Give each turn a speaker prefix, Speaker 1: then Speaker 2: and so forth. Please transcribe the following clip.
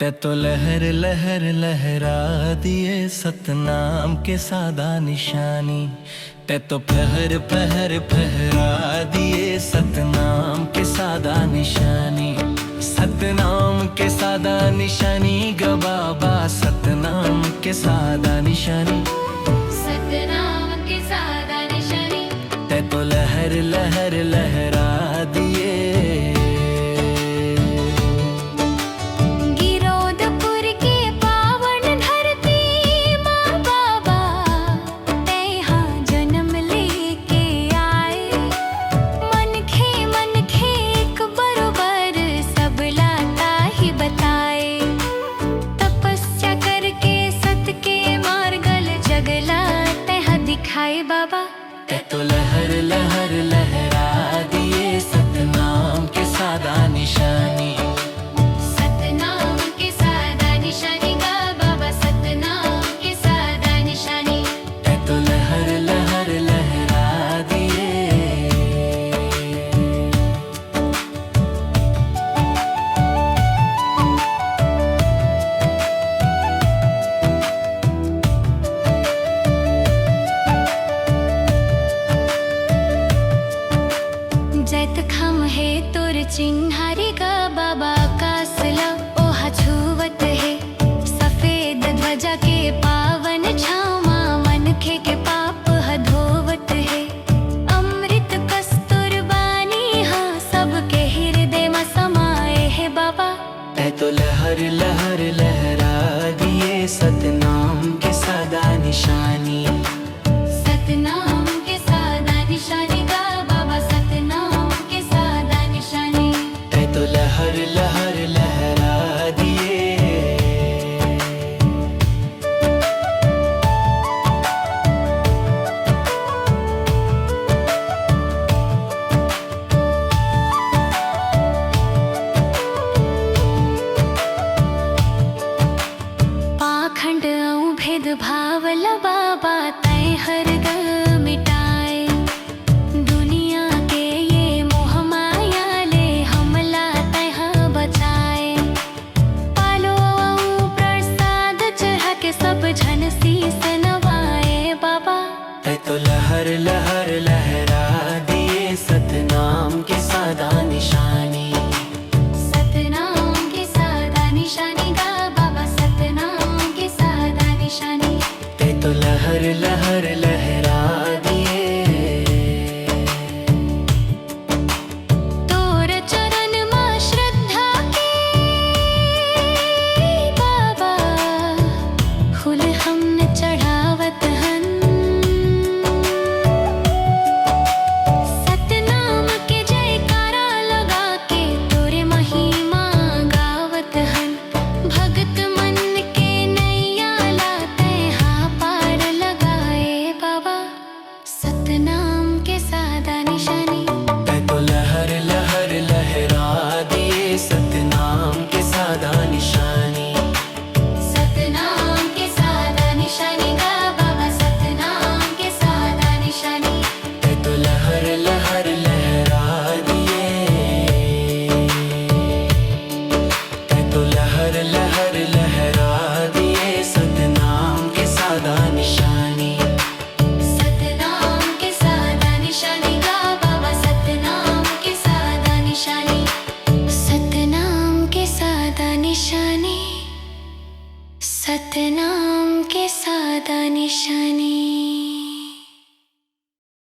Speaker 1: ते तो लहर लहर लहरा दिए सतनाम के सादा निशानी। ते तो पहर पहर पहरा दिए सतनाम के सादा निशानी। सतनाम के सादा निशानी ग बाबा, सतनाम के सादा निशानी।
Speaker 2: सतनाम के सादा निशानी।
Speaker 1: ते तो लहर लहर लहरा दिए।
Speaker 2: हाय बाबा,
Speaker 1: ते तो लहर लहर लहरा दिए सतनाम के सादा निशानी।
Speaker 2: सतनाम के सादा निशानी गा बाबा, सतनाम के सादा निशानी।
Speaker 1: ते तो लहर लहर लहरा दिए।
Speaker 2: जैत खम है तोर चिन्हारी गा बाबा, कासला ओहा छुवत है सफेद ध्वजा के पावन छामा। मन खे के पाप ह धोवत है अमृत कस्तूरबानी, हाँ सबके हृदय में समाए है बाबा।
Speaker 1: ते तो लहर लहर लहरा दिए सतनाम के सादा निशानी।
Speaker 2: सतनाम के सादा निशानी गा बाबा, सतनाम के सादा निशानी।
Speaker 1: ते तो लहर लहर लहरा दिए।
Speaker 2: पाखंड औ भेद भाव ल बाबा, तय हर ग मिटाए। दुनिया के ये मोह माया ले हमला तय बचाए। पालो औ प्रसाद चढ़ा के सब झन शीस नवाए बाबा।
Speaker 1: ते तो लहर लहर लहरा दिए सतनाम के सादा निशानी।
Speaker 2: सतनाम के सादा निशानी गा बाबा, सतनाम के सादा निशानी।
Speaker 1: ते तो लहर लहर लहरा दिए।
Speaker 2: तोर चरण में श्रद्धा के बाबा, फूल हमने चढ़ावत हन। सतनाम के जयकारा लगा के तोरे महिमा गावत हन। भगत मन के नैया लाते हाँ पार लगाए बाबा। सतनाम के सादा निशानी।
Speaker 1: ते तो लहर लहर लहरा दिए सतनाम के सादा निशानी।
Speaker 2: सतनाम के सादा निशानी गा बाबा, सतनाम के सादा निशानी।
Speaker 1: ते तो लहर लहर लहरा दिए। ते तो लहर लहर लहरा दिए सतनाम के सादा निशानी।
Speaker 2: सतनाम के सादा निशानी गा बाबा, सतनाम के सादा निशानी। सतनाम के सादा निशानी। सतनाम के सादा निशानी।